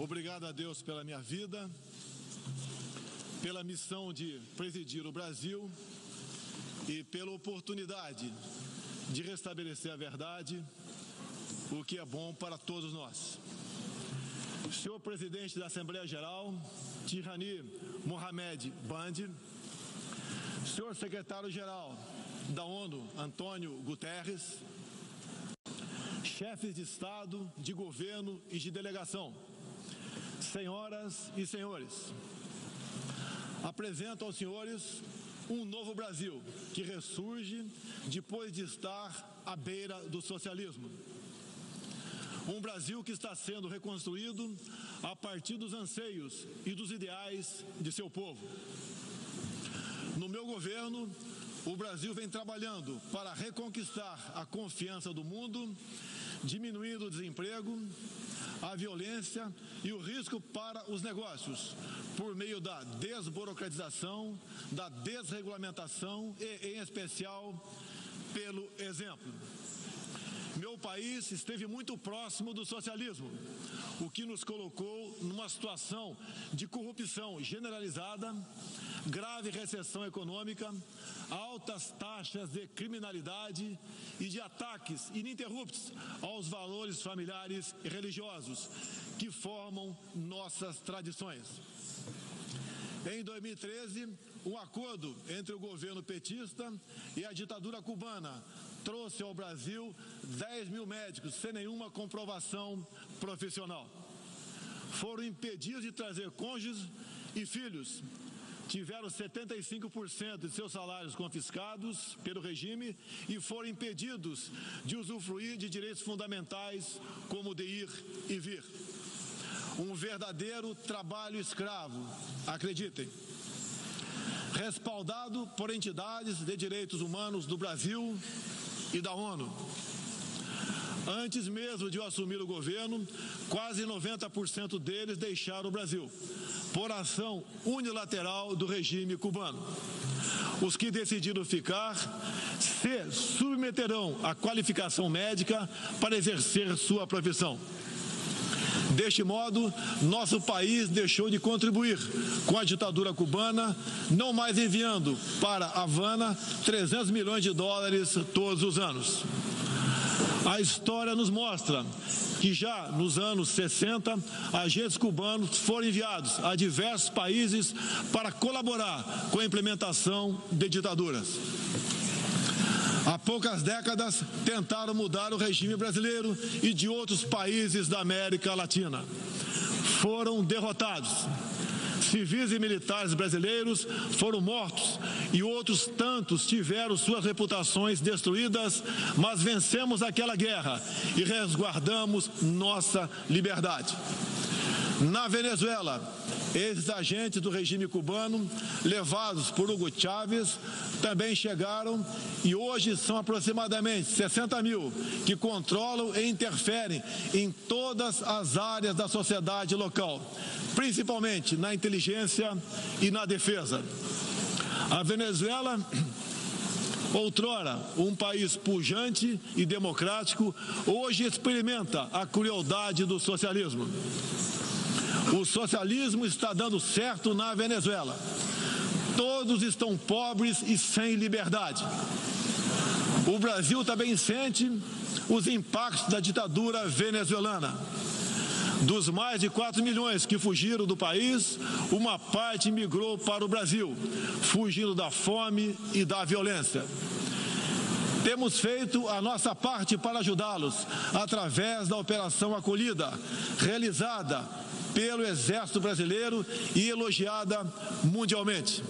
Obrigado a Deus pela minha vida, pela missão de presidir o Brasil e pela oportunidade de restabelecer a verdade, o que é bom para todos nós. Senhor Presidente da Assembleia Geral, Tirani Mohamed Bandi, Senhor Secretário-Geral da ONU, Antônio Guterres, chefes de Estado, de governo e de delegação, senhoras e senhores, apresento aos senhores um novo Brasil que ressurge depois de estar à beira do socialismo. Um Brasil que está sendo reconstruído a partir dos anseios e dos ideais de seu povo. No meu governo, o Brasil vem trabalhando para reconquistar a confiança do mundo, diminuindo o desemprego, a violência e o risco para os negócios, por meio da desburocratização, da desregulamentação e, em especial, pelo exemplo. Meu país esteve muito próximo do socialismo, o que nos colocou numa situação de corrupção generalizada, grave recessão econômica, altas taxas de criminalidade e de ataques ininterruptos aos valores familiares e religiosos que formam nossas tradições. Em 2013, um acordo entre o governo petista e a ditadura cubana trouxe ao Brasil 10 mil médicos sem nenhuma comprovação profissional. Foram impedidos de trazer cônjuges e filhos. Tiveram 75% de seus salários confiscados pelo regime e foram impedidos de usufruir de direitos fundamentais como de ir e vir. Um verdadeiro trabalho escravo, acreditem. Respaldado por entidades de direitos humanos do Brasil e da ONU. Antes mesmo de eu assumir o governo, quase 90% deles deixaram o Brasil, por ação unilateral do regime cubano. Os que decidiram ficar se submeterão à qualificação médica para exercer sua profissão. Deste modo, nosso país deixou de contribuir com a ditadura cubana, não mais enviando para Havana 300 milhões de dólares todos os anos. A história nos mostra que já nos anos 60, agentes cubanos foram enviados a diversos países para colaborar com a implementação de ditaduras. Há poucas décadas, tentaram mudar o regime brasileiro e de outros países da América Latina. Foram derrotados. Civis e militares brasileiros foram mortos e outros tantos tiveram suas reputações destruídas, mas vencemos aquela guerra e resguardamos nossa liberdade. Na Venezuela, esses agentes do regime cubano, levados por Hugo Chávez, também chegaram e hoje são aproximadamente 60 mil que controlam e interferem em todas as áreas da sociedade local, principalmente na inteligência e na defesa. A Venezuela, outrora um país pujante e democrático, hoje experimenta a crueldade do socialismo. O socialismo está dando certo na Venezuela. Todos estão pobres e sem liberdade. O Brasil também sente os impactos da ditadura venezuelana. Dos mais de 4 milhões que fugiram do país, uma parte migrou para o Brasil, fugindo da fome e da violência. Temos feito a nossa parte para ajudá-los através da Operação Acolhida, realizada pelo Exército Brasileiro e elogiada mundialmente.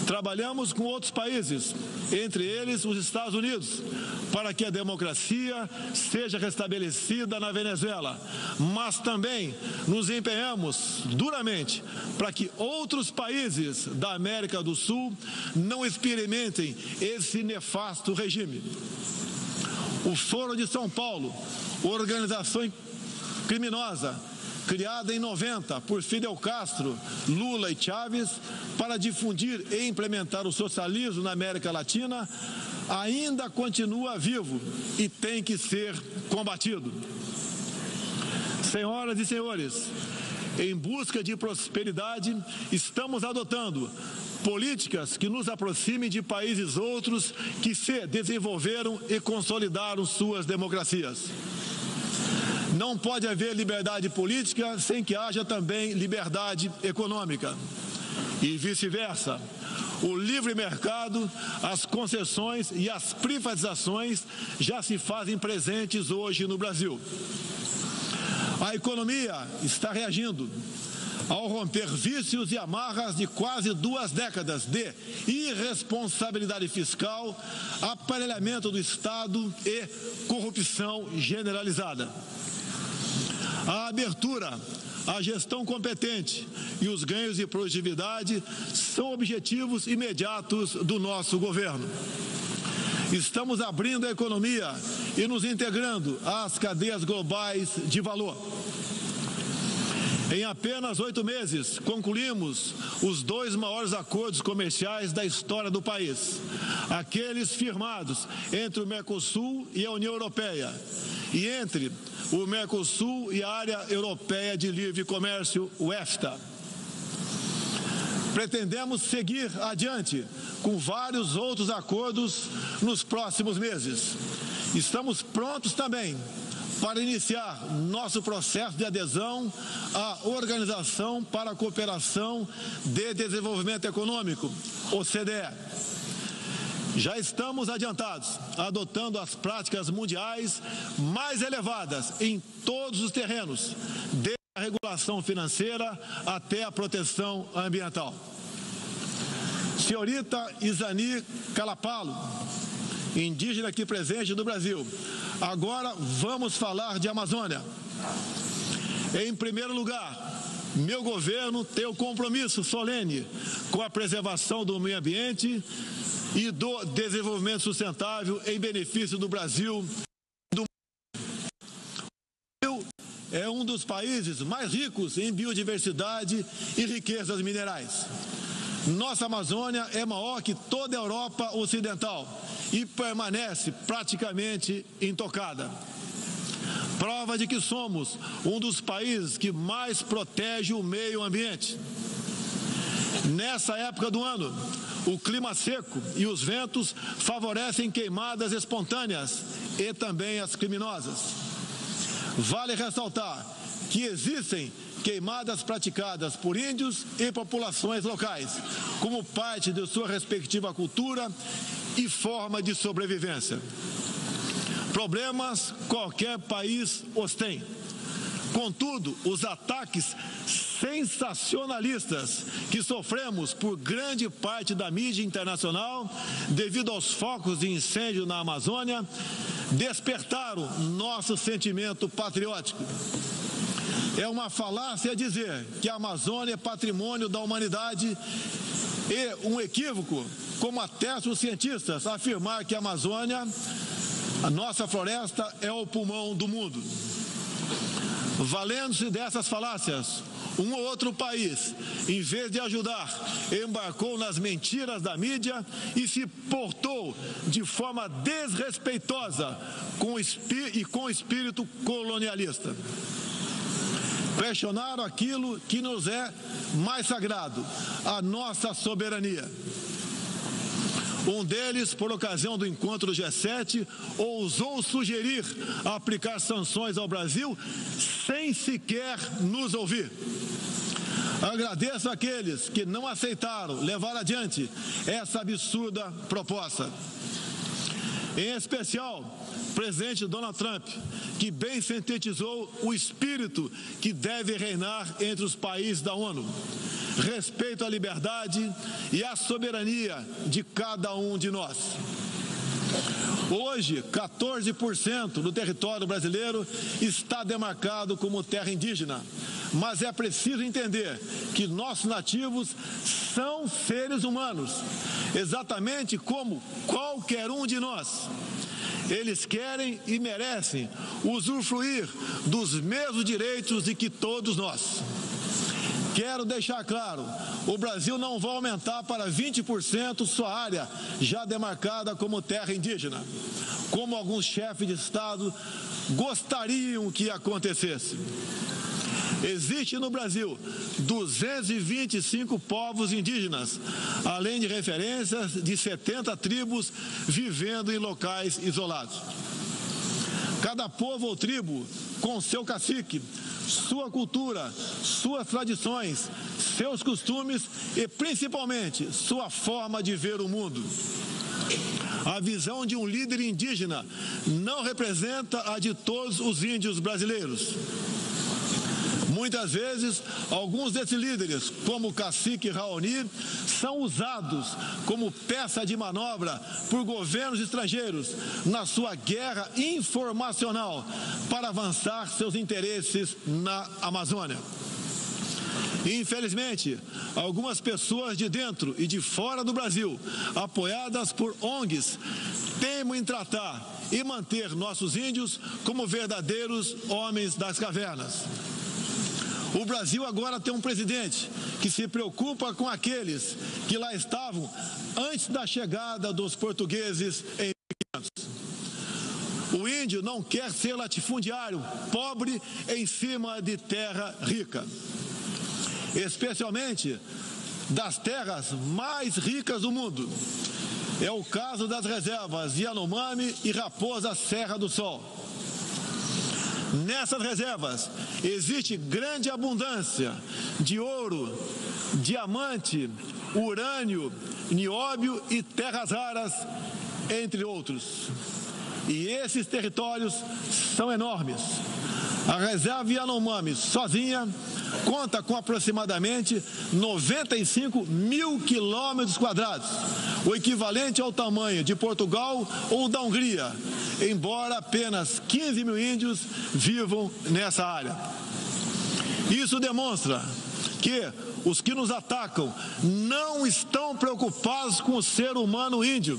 Trabalhamos com outros países, entre eles os Estados Unidos, para que a democracia seja restabelecida na Venezuela, mas também nos empenhamos duramente para que outros países da América do Sul não experimentem esse nefasto regime. O Foro de São Paulo, organização criminosa, criada em 90 por Fidel Castro, Lula e Chávez, para difundir e implementar o socialismo na América Latina, ainda continua vivo e tem que ser combatido. Senhoras e senhores, em busca de prosperidade, estamos adotando políticas que nos aproximem de países outros que se desenvolveram e consolidaram suas democracias. Não pode haver liberdade política sem que haja também liberdade econômica. E vice-versa. O livre mercado, as concessões e as privatizações já se fazem presentes hoje no Brasil. A economia está reagindo ao romper vícios e amarras de quase 2 décadas de irresponsabilidade fiscal, aparelhamento do Estado e corrupção generalizada. A abertura, a gestão competente e os ganhos de produtividade são objetivos imediatos do nosso governo. Estamos abrindo a economia e nos integrando às cadeias globais de valor. Em apenas 8 meses, concluímos os 2 maiores acordos comerciais da história do país, aqueles firmados entre o Mercosul e a União Europeia, e entre o Mercosul e a Área Europeia de Livre Comércio, o EFTA. Pretendemos seguir adiante com vários outros acordos nos próximos meses. Estamos prontos também para iniciar nosso processo de adesão à Organização para a Cooperação de Desenvolvimento Econômico, OCDE. Já estamos adiantados, adotando as práticas mundiais mais elevadas em todos os terrenos, desde a regulação financeira até a proteção ambiental. Senhorita Izani Calapalo, indígena aqui presente do Brasil, agora vamos falar de Amazônia. Em primeiro lugar, meu governo tem o compromisso solene com a preservação do meio ambiente e do desenvolvimento sustentável em benefício do Brasil. O Brasil é um dos países mais ricos em biodiversidade e riquezas minerais. Nossa Amazônia é maior que toda a Europa Ocidental e permanece praticamente intocada. Prova de que somos um dos países que mais protege o meio ambiente. Nessa época do ano, o clima seco e os ventos favorecem queimadas espontâneas e também as criminosas. Vale ressaltar que existem queimadas praticadas por índios e populações locais, como parte de sua respectiva cultura e forma de sobrevivência. Problemas qualquer país os tem. Contudo, os ataques sensacionalistas que sofremos por grande parte da mídia internacional, devido aos focos de incêndio na Amazônia, despertaram nosso sentimento patriótico. É uma falácia dizer que a Amazônia é patrimônio da humanidade e um equívoco, como atestam os cientistas, afirmar que a Amazônia, a nossa floresta, é o pulmão do mundo. Valendo-se dessas falácias, um ou outro país, em vez de ajudar, embarcou nas mentiras da mídia e se portou de forma desrespeitosa com espírito colonialista. Questionaram aquilo que nos é mais sagrado, a nossa soberania. Um deles, por ocasião do encontro do G7, ousou sugerir aplicar sanções ao Brasil sem sequer nos ouvir. Agradeço àqueles que não aceitaram levar adiante essa absurda proposta. Em especial, o presidente Donald Trump, que bem sintetizou o espírito que deve reinar entre os países da ONU. Respeito à liberdade e à soberania de cada um de nós. Hoje, 14% do território brasileiro está demarcado como terra indígena, mas é preciso entender que nossos nativos são seres humanos, exatamente como qualquer um de nós. Eles querem e merecem usufruir dos mesmos direitos de que todos nós. Quero deixar claro, o Brasil não vai aumentar para 20% sua área já demarcada como terra indígena, como alguns chefes de Estado gostariam que acontecesse. Existe no Brasil 225 povos indígenas, além de referências de 70 tribos vivendo em locais isolados. Cada povo ou tribo, com seu cacique, sua cultura, suas tradições, seus costumes e, principalmente, sua forma de ver o mundo. A visão de um líder indígena não representa a de todos os índios brasileiros. Muitas vezes, alguns desses líderes, como o cacique Raoni, são usados como peça de manobra por governos estrangeiros na sua guerra informacional para avançar seus interesses na Amazônia. Infelizmente, algumas pessoas de dentro e de fora do Brasil, apoiadas por ONGs, teimam em tratar e manter nossos índios como verdadeiros homens das cavernas. O Brasil agora tem um presidente que se preocupa com aqueles que lá estavam antes da chegada dos portugueses em 1500. O índio não quer ser latifundiário, pobre em cima de terra rica, especialmente das terras mais ricas do mundo. É o caso das reservas Yanomami e Raposa Serra do Sol. Nessas reservas existe grande abundância de ouro, diamante, urânio, nióbio e terras raras, entre outros. E esses territórios são enormes. A reserva Yanomami, sozinha, conta com aproximadamente 95 mil quilômetros quadrados, o equivalente ao tamanho de Portugal ou da Hungria, embora apenas 15 mil índios vivam nessa área. Isso demonstra que os que nos atacam não estão preocupados com o ser humano índio,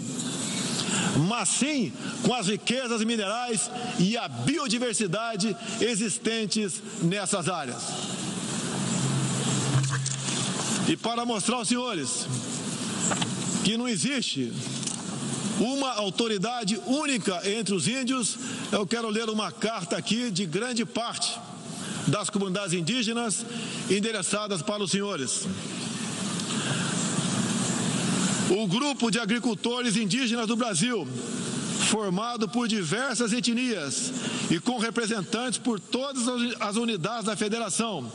mas sim com as riquezas minerais e a biodiversidade existentes nessas áreas. E para mostrar aos senhores que não existe uma autoridade única entre os índios, eu quero ler uma carta aqui de grande parte das comunidades indígenas endereçadas para os senhores. O grupo de agricultores indígenas do Brasil, formado por diversas etnias e com representantes por todas as unidades da federação,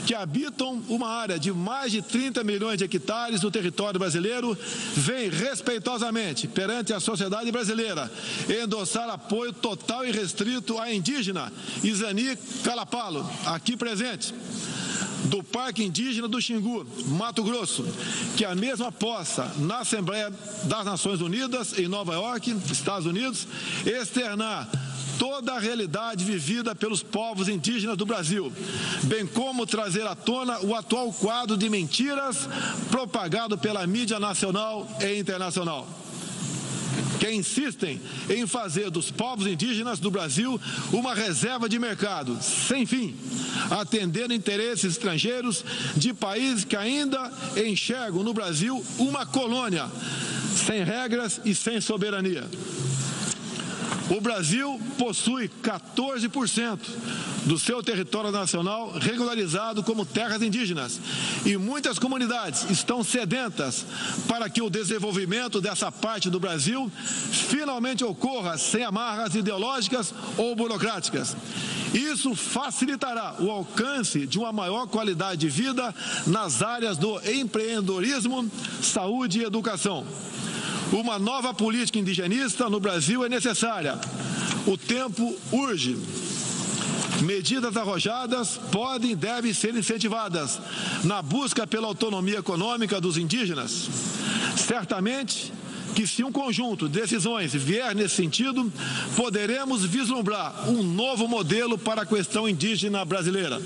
que habitam uma área de mais de 30 milhões de hectares do território brasileiro, vem respeitosamente perante a sociedade brasileira endossar apoio total e restrito à indígena Izani Calapalo, aqui presente, do Parque Indígena do Xingu, Mato Grosso, que a mesma possa, na Assembleia das Nações Unidas, em Nova York, Estados Unidos, externar toda a realidade vivida pelos povos indígenas do Brasil, bem como trazer à tona o atual quadro de mentiras propagado pela mídia nacional e internacional, que insistem em fazer dos povos indígenas do Brasil uma reserva de mercado sem fim, atendendo interesses estrangeiros de países que ainda enxergam no Brasil uma colônia, sem regras e sem soberania. O Brasil possui 14% do seu território nacional regularizado como terras indígenas e muitas comunidades estão sedentas para que o desenvolvimento dessa parte do Brasil finalmente ocorra sem amarras ideológicas ou burocráticas. Isso facilitará o alcance de uma maior qualidade de vida nas áreas do empreendedorismo, saúde e educação. Uma nova política indigenista no Brasil é necessária. O tempo urge. Medidas arrojadas podem e devem ser incentivadas na busca pela autonomia econômica dos indígenas. Certamente que, se um conjunto de decisões vier nesse sentido, poderemos vislumbrar um novo modelo para a questão indígena brasileira.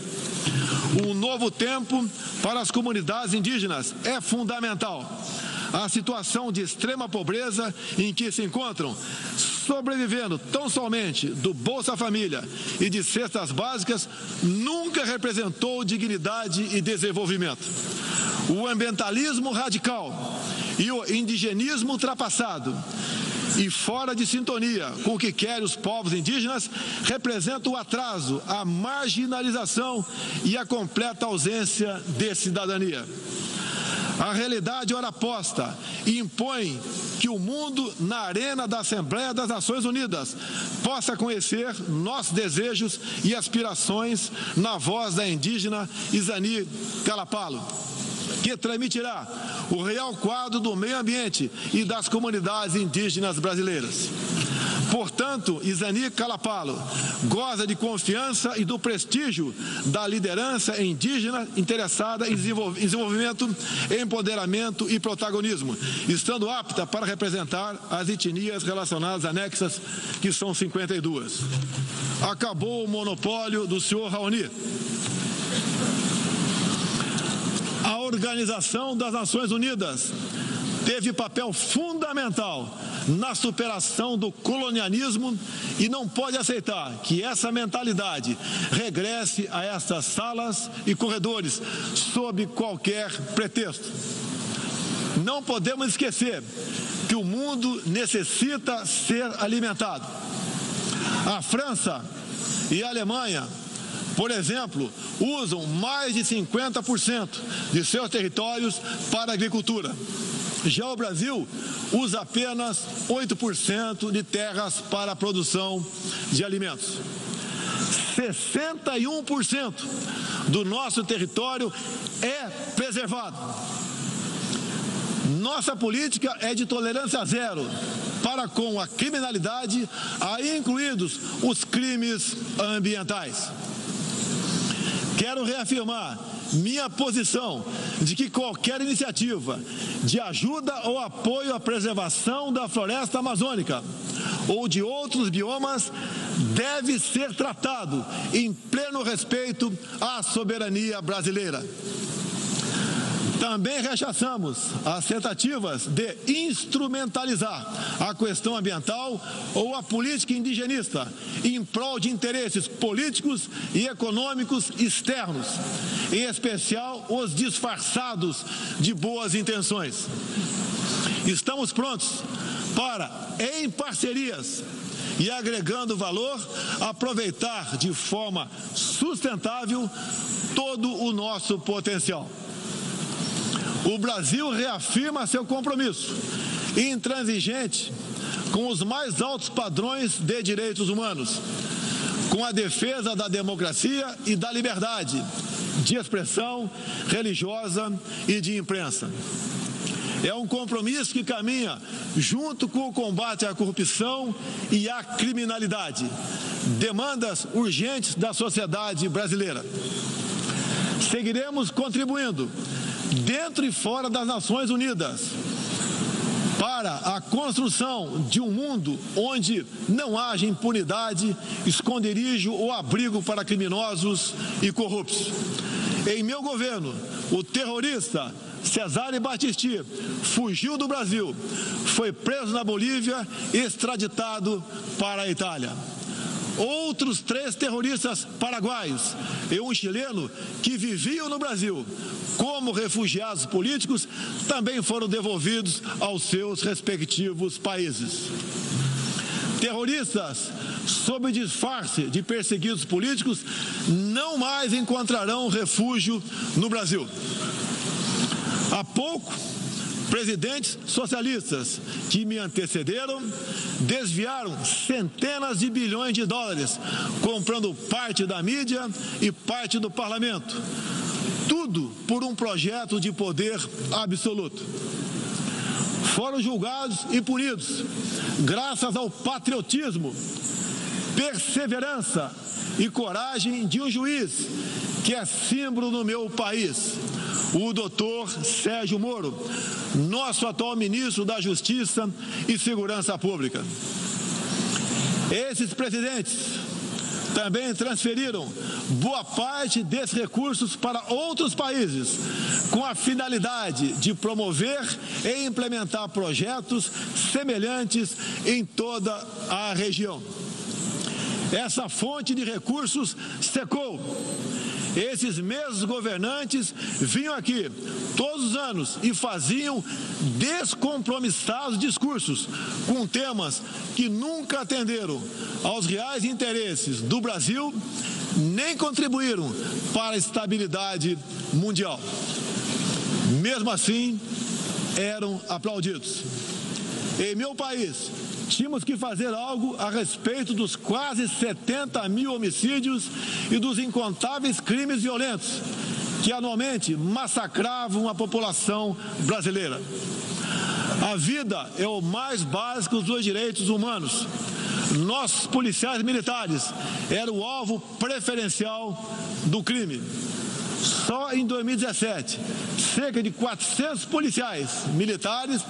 Um novo tempo para as comunidades indígenas é fundamental. A situação de extrema pobreza em que se encontram, sobrevivendo tão somente do Bolsa Família e de cestas básicas, nunca representou dignidade e desenvolvimento. O ambientalismo radical e o indigenismo ultrapassado e fora de sintonia com o que querem os povos indígenas, representa o atraso, a marginalização e a completa ausência de cidadania. A realidade ora posta impõe que o mundo, na arena da Assembleia das Nações Unidas, possa conhecer nossos desejos e aspirações na voz da indígena Izani Kalapalo, que transmitirá o real quadro do meio ambiente e das comunidades indígenas brasileiras. Portanto, Izani Kalapalo goza de confiança e do prestígio da liderança indígena interessada em desenvolvimento, empoderamento e protagonismo, estando apta para representar as etnias relacionadas anexas, que são 52. Acabou o monopólio do senhor Raoni. A Organização das Nações Unidas teve papel fundamental na superação do colonialismo e não pode aceitar que essa mentalidade regresse a essas salas e corredores sob qualquer pretexto. Não podemos esquecer que o mundo necessita ser alimentado. A França e a Alemanha, por exemplo, usam mais de 50% de seus territórios para a agricultura. Já o Brasil usa apenas 8% de terras para a produção de alimentos. 61% do nosso território é preservado. Nossa política é de tolerância zero para com a criminalidade, aí incluídos os crimes ambientais. Quero reafirmar minha posição de que qualquer iniciativa de ajuda ou apoio à preservação da floresta amazônica ou de outros biomas deve ser tratado em pleno respeito à soberania brasileira. Também rechaçamos as tentativas de instrumentalizar a questão ambiental ou a política indigenista em prol de interesses políticos e econômicos externos, em especial os disfarçados de boas intenções. Estamos prontos para, em parcerias e agregando valor, aproveitar de forma sustentável todo o nosso potencial. O Brasil reafirma seu compromisso intransigente com os mais altos padrões de direitos humanos, com a defesa da democracia e da liberdade de expressão religiosa e de imprensa. É um compromisso que caminha junto com o combate à corrupção e à criminalidade, demandas urgentes da sociedade brasileira. Seguiremos contribuindo dentro e fora das Nações Unidas para a construção de um mundo onde não haja impunidade, esconderijo ou abrigo para criminosos e corruptos. Em meu governo, o terrorista Cesare Battisti fugiu do Brasil, foi preso na Bolívia e extraditado para a Itália. Outros 3 terroristas paraguaios e um chileno que viviam no Brasil como refugiados políticos também foram devolvidos aos seus respectivos países. Terroristas, sob disfarce de perseguidos políticos, não mais encontrarão refúgio no Brasil. Há pouco, presidentes socialistas que me antecederam desviaram centenas de bilhões de dólares, comprando parte da mídia e parte do parlamento. Tudo por um projeto de poder absoluto. Foram julgados e punidos graças ao patriotismo, perseverança e coragem de um juiz que é símbolo no meu país, o doutor Sérgio Moro, nosso atual ministro da Justiça e Segurança Pública. Esses presidentes também transferiram boa parte desses recursos para outros países, com a finalidade de promover e implementar projetos semelhantes em toda a região. Essa fonte de recursos secou Esses mesmos governantes vinham aqui todos os anos e faziam descompromissados discursos com temas que nunca atenderam aos reais interesses do Brasil, nem contribuíram para a estabilidade mundial. Mesmo assim, eram aplaudidos. Em meu país, tínhamos que fazer algo a respeito dos quase 70 mil homicídios e dos incontáveis crimes violentos que anualmente massacravam a população brasileira. A vida é o mais básico dos direitos humanos. Nossos policiais militares eram o alvo preferencial do crime. Só em 2017, cerca de 400 policiais militares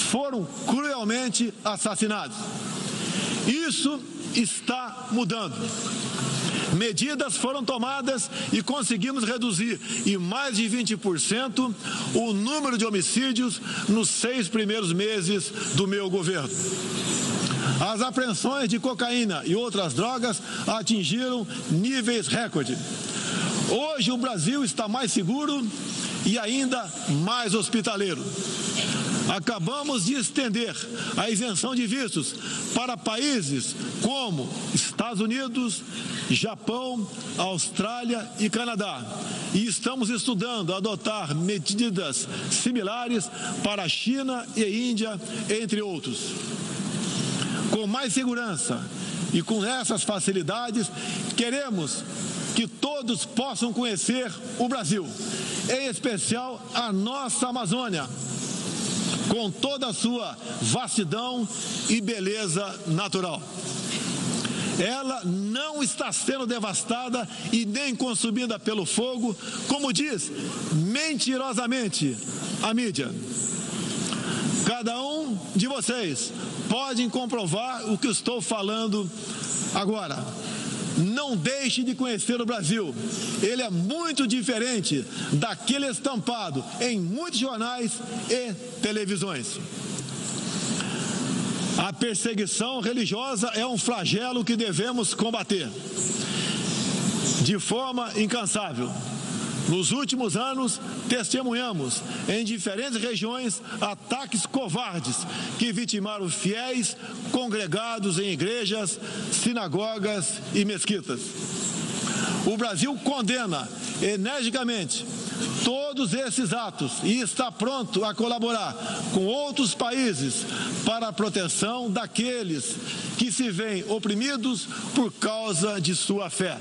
foram cruelmente assassinados. Isso está mudando. Medidas foram tomadas e conseguimos reduzir em mais de 20% o número de homicídios nos 6 primeiros meses do meu governo. As apreensões de cocaína e outras drogas atingiram níveis recorde. Hoje o Brasil está mais seguro e ainda mais hospitaleiro. Acabamos de estender a isenção de vistos para países como Estados Unidos, Japão, Austrália e Canadá. E estamos estudando adotar medidas similares para a China e Índia, entre outros. Com mais segurança e com essas facilidades, queremos que todos possam conhecer o Brasil, em especial a nossa Amazônia, com toda a sua vastidão e beleza natural. Ela não está sendo devastada e nem consumida pelo fogo, como diz mentirosamente a mídia. Cada um de vocês pode comprovar o que estou falando agora. Não deixe de conhecer o Brasil. Ele é muito diferente daquele estampado em muitos jornais e televisões. A perseguição religiosa é um flagelo que devemos combater de forma incansável. Nos últimos anos, testemunhamos em diferentes regiões ataques covardes que vitimaram fiéis congregados em igrejas, sinagogas e mesquitas. O Brasil condena energicamente todos esses atos e está pronto a colaborar com outros países para a proteção daqueles que se veem oprimidos por causa de sua fé.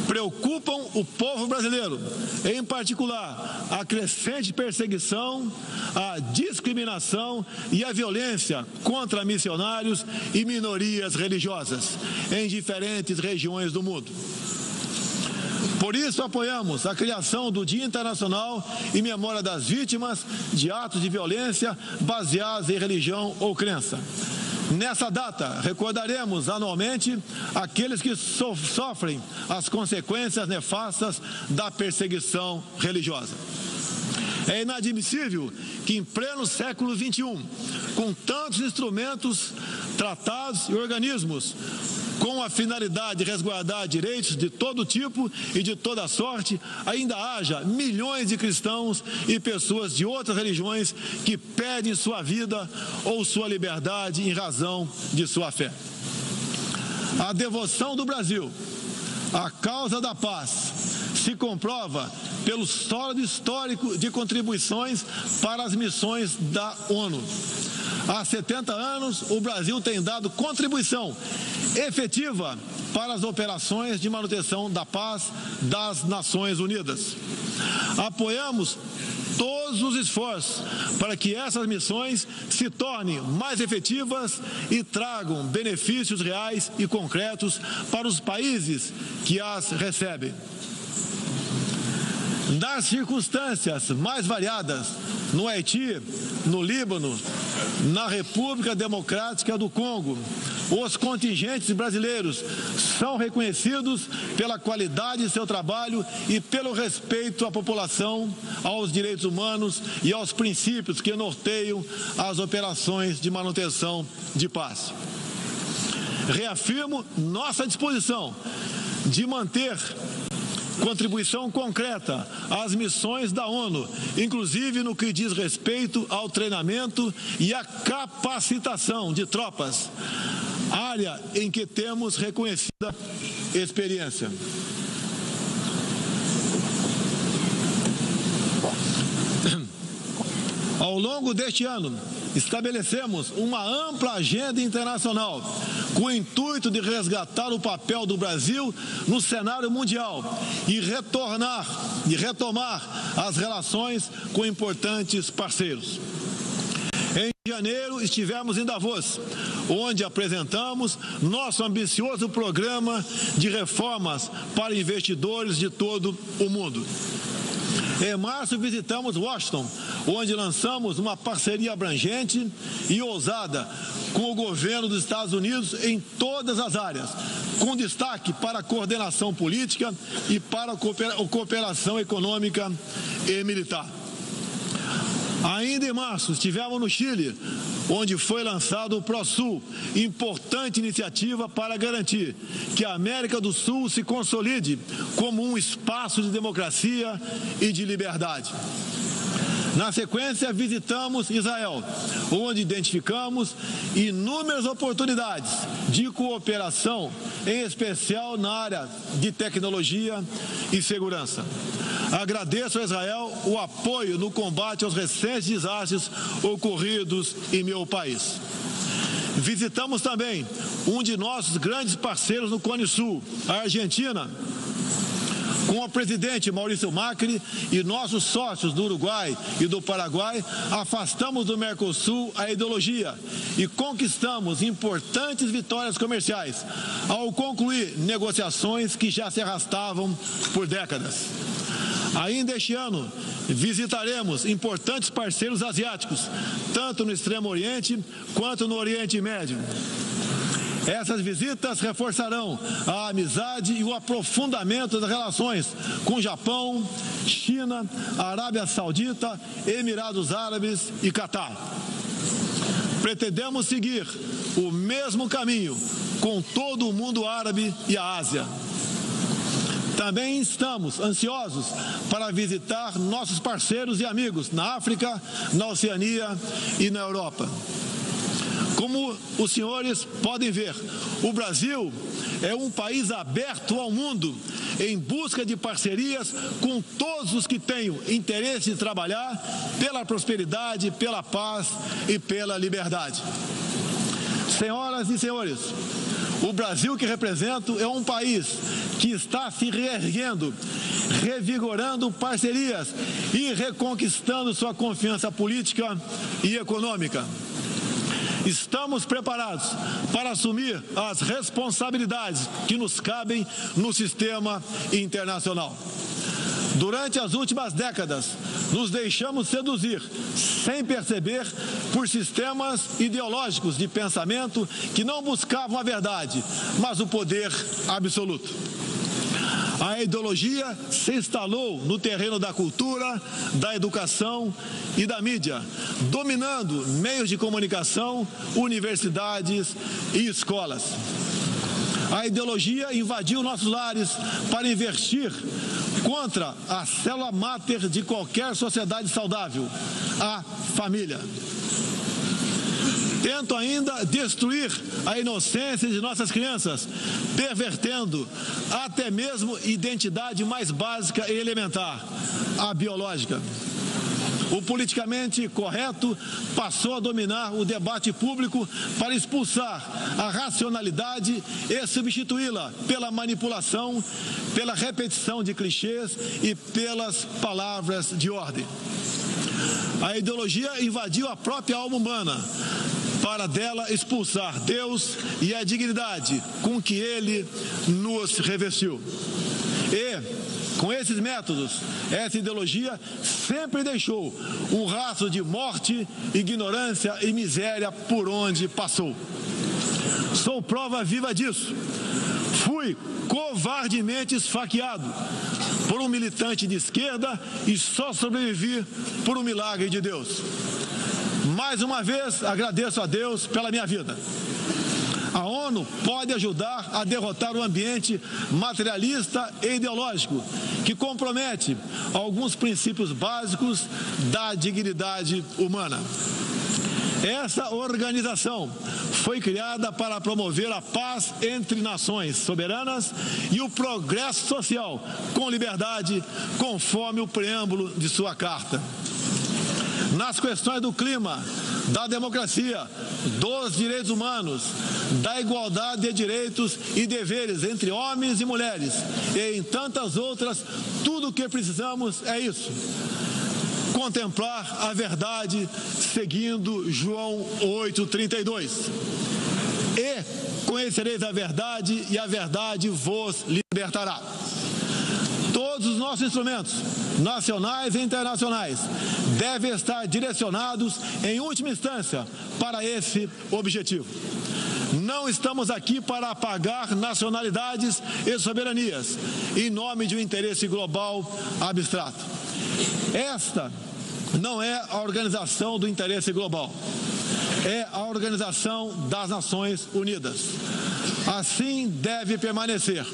Preocupam o povo brasileiro, em particular a crescente perseguição, a discriminação e a violência contra missionários e minorias religiosas em diferentes regiões do mundo. Por isso, apoiamos a criação do Dia Internacional em memória das vítimas de atos de violência baseados em religião ou crença. Nessa data, recordaremos anualmente aqueles que sofrem as consequências nefastas da perseguição religiosa. É inadmissível que, em pleno século XXI, com tantos instrumentos, tratados e organismos com a finalidade de resguardar direitos de todo tipo e de toda sorte, ainda haja milhões de cristãos e pessoas de outras religiões que perdem sua vida ou sua liberdade em razão de sua fé. A devoção do Brasil à causa da paz se comprova pelo sólido histórico de contribuições para as missões da ONU. Há 70 anos, o Brasil tem dado contribuição efetiva para as operações de manutenção da paz das Nações Unidas. Apoiamos todos os esforços para que essas missões se tornem mais efetivas e tragam benefícios reais e concretos para os países que as recebem. Nas circunstâncias mais variadas, no Haiti, no Líbano, na República Democrática do Congo, os contingentes brasileiros são reconhecidos pela qualidade de seu trabalho e pelo respeito à população, aos direitos humanos e aos princípios que norteiam as operações de manutenção de paz. Reafirmo nossa disposição de manter contribuição concreta às missões da ONU, inclusive no que diz respeito ao treinamento e à capacitação de tropas, área em que temos reconhecida experiência. Ao longo deste ano, estabelecemos uma ampla agenda internacional com o intuito de resgatar o papel do Brasil no cenário mundial e retomar as relações com importantes parceiros. Em janeiro, estivemos em Davos, onde apresentamos nosso ambicioso programa de reformas para investidores de todo o mundo. Em março, visitamos Washington, onde lançamos uma parceria abrangente e ousada com o governo dos Estados Unidos em todas as áreas, com destaque para a coordenação política e para a cooperação econômica e militar. Ainda em março, estivemos no Chile, onde foi lançado o ProSul, importante iniciativa para garantir que a América do Sul se consolide como um espaço de democracia e de liberdade. Na sequência, visitamos Israel, onde identificamos inúmeras oportunidades de cooperação, em especial na área de tecnologia e segurança. Agradeço a Israel o apoio no combate aos recentes desastres ocorridos em meu país. Visitamos também um de nossos grandes parceiros no Cone Sul, a Argentina, com o presidente Maurício Macri e nossos sócios do Uruguai e do Paraguai, afastamos do Mercosul a ideologia e conquistamos importantes vitórias comerciais, ao concluir negociações que já se arrastavam por décadas. Ainda este ano, visitaremos importantes parceiros asiáticos, tanto no Extremo Oriente quanto no Oriente Médio. Essas visitas reforçarão a amizade e o aprofundamento das relações com Japão, China, Arábia Saudita, Emirados Árabes e Catar. Pretendemos seguir o mesmo caminho com todo o mundo árabe e a Ásia. Também estamos ansiosos para visitar nossos parceiros e amigos na África, na Oceania e na Europa. Como os senhores podem ver, o Brasil é um país aberto ao mundo em busca de parcerias com todos os que tenham interesse em trabalhar pela prosperidade, pela paz e pela liberdade. Senhoras e senhores, o Brasil que represento é um país que está se reerguendo, revigorando parcerias e reconquistando sua confiança política e econômica. Estamos preparados para assumir as responsabilidades que nos cabem no sistema internacional. Durante as últimas décadas, nos deixamos seduzir, sem perceber, por sistemas ideológicos de pensamento que não buscavam a verdade, mas o poder absoluto. A ideologia se instalou no terreno da cultura, da educação e da mídia, dominando meios de comunicação, universidades e escolas. A ideologia invadiu nossos lares para investir contra a célula máter de qualquer sociedade saudável, a família. Tento ainda destruir a inocência de nossas crianças, pervertendo até mesmo a identidade mais básica e elementar, a biológica. O politicamente correto passou a dominar o debate público para expulsar a racionalidade e substituí-la pela manipulação, pela repetição de clichês e pelas palavras de ordem. A ideologia invadiu a própria alma humana, para dela expulsar Deus e a dignidade com que Ele nos revestiu. E, com esses métodos, essa ideologia sempre deixou um rastro de morte, ignorância e miséria por onde passou. Sou prova viva disso. Fui covardemente esfaqueado por um militante de esquerda e só sobrevivi por um milagre de Deus. Mais uma vez, agradeço a Deus pela minha vida. A ONU pode ajudar a derrotar o ambiente materialista e ideológico, que compromete alguns princípios básicos da dignidade humana. Essa organização foi criada para promover a paz entre nações soberanas e o progresso social com liberdade, conforme o preâmbulo de sua carta. Nas questões do clima, da democracia, dos direitos humanos, da igualdade de direitos e deveres entre homens e mulheres, e em tantas outras, tudo o que precisamos é isso: contemplar a verdade seguindo João 8,32. E conhecereis a verdade, e a verdade vos libertará. Todos os nossos instrumentos, nacionais e internacionais, devem estar direcionados, em última instância, para esse objetivo. Não estamos aqui para apagar nacionalidades e soberanias, em nome de um interesse global abstrato. Esta não é a organização do interesse global, é a Organização das Nações Unidas. Assim deve permanecer,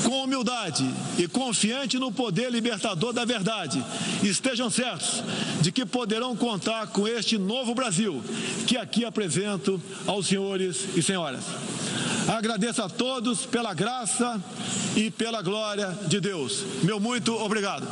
com humildade e confiante no poder libertador da verdade. Estejam certos de que poderão contar com este novo Brasil, que aqui apresento aos senhores e senhoras. Agradeço a todos pela graça e pela glória de Deus. Meu muito obrigado.